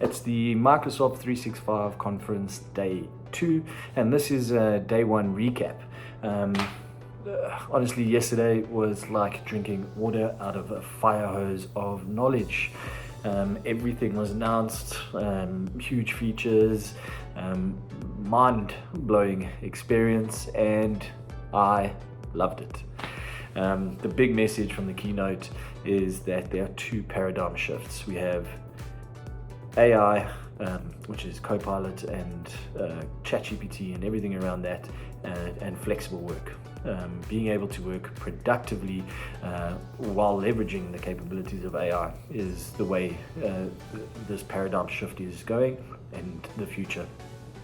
It's the Microsoft 365 conference day 2, and this is a day 1 recap. Honestly, yesterday was like drinking water out of a fire hose of knowledge. Everything was announced, huge features, mind-blowing experience, and I loved it. The big message from the keynote is that there are 2 paradigm shifts. We have AI, which is CoPilot and ChatGPT and everything around that, and flexible work. Being able to work productively while leveraging the capabilities of AI is the way this paradigm shift is going and the future.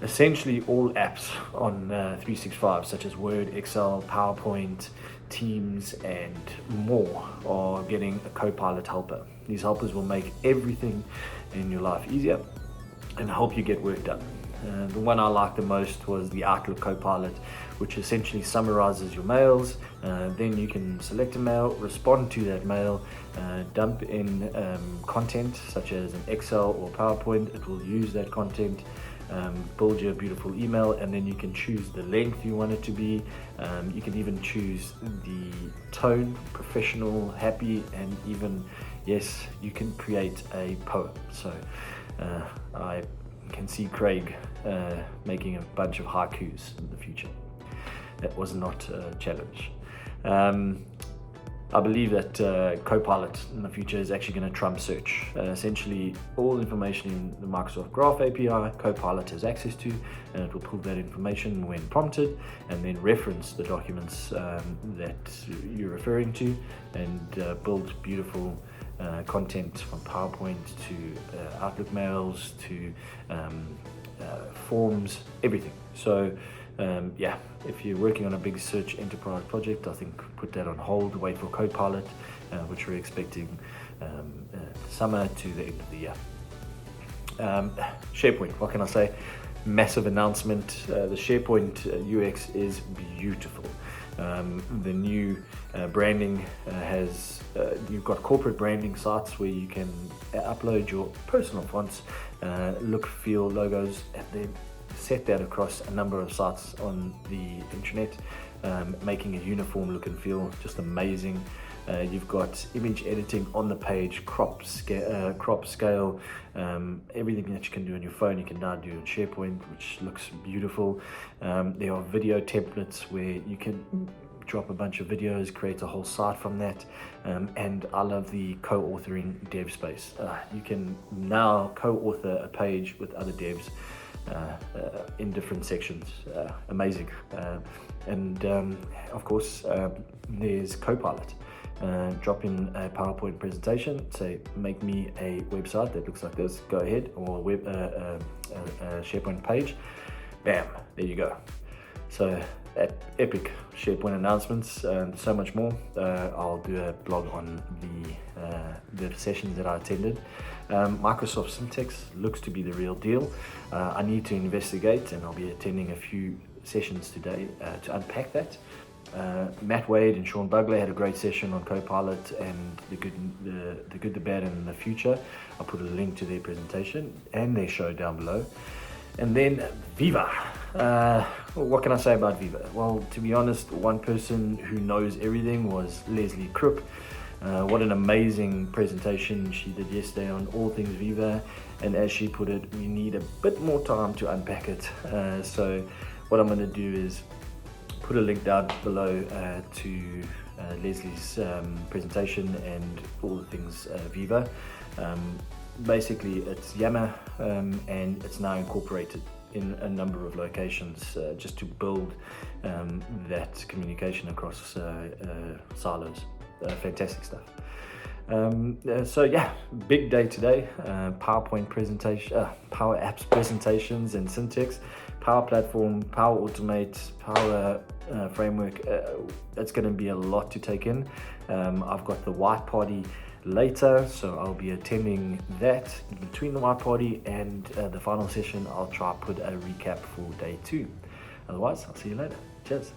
Essentially all apps on 365 such as Word, Excel, PowerPoint, Teams and more are getting a CoPilot helper. These helpers will make everything in your life easier and help you get work done. The one I liked the most was the Outlook CoPilot, which essentially summarizes your mails. Then you can select a mail, respond to that mail, dump in content such as an Excel or PowerPoint. It will use that content, build you a beautiful email, and then you can choose the length you want it to be. You can even choose the tone, professional, happy, and even, yes, you can create a poem. So I can see Craig making a bunch of haikus in the future. That was not a challenge. I believe that CoPilot in the future is actually going to trump search. Essentially, all information in the Microsoft Graph API, CoPilot has access to, and it will pull that information when prompted, and then reference the documents that you're referring to, and build beautiful content from PowerPoint to Outlook mails to forms, everything. So yeah, if you're working on a big search enterprise project, I think put that on hold, wait for CoPilot, which we're expecting summer to the end of the year. SharePoint, what can I say? Massive announcement. The SharePoint UX is beautiful. The new branding has, you've got corporate branding sites where you can upload your personal fonts, look, feel, logos, and then set that across a number of sites on the internet, making a uniform look and feel just amazing. You've got image editing on the page, crop, scale, everything that you can do on your phone you can now do on SharePoint, which looks beautiful. There are video templates where you can drop a bunch of videos, create a whole site from that, and I love the co-authoring dev space. You can now co-author a page with other devs in different sections. Amazing. And of course there's CoPilot. Drop in a PowerPoint presentation, say make me a website that looks like this, go ahead, or a SharePoint page, bam, there you go. So epic SharePoint announcements and so much more. I'll do a blog on the sessions that I attended. Microsoft Syntax looks to be the real deal. I need to investigate, and I'll be attending a few sessions today to unpack that. Matt Wade and Sean Bugler had a great session on CoPilot and the good, the bad, and the future. I'll put a link to their presentation and their show down below. And then Viva. What can I say about Viva? Well, to be honest, one person who knows everything was Leslie Crook. What an amazing presentation she did yesterday on all things Viva, and as she put it, we need a bit more time to unpack it. So what I'm going to do is put a link down below to Leslie's presentation and all the things Viva. Basically it's Yammer, and it's now incorporated in a number of locations just to build that communication across silos. Fantastic stuff. So yeah, big day today. PowerPoint presentation, Power Apps presentations and Syntax, Power Platform, Power Automate, Power Framework. It's going to be a lot to take in. I've got the white party later, so I'll be attending that. Between the white party and the final session, I'll try to put a recap for day 2. Otherwise, I'll see you later. Cheers.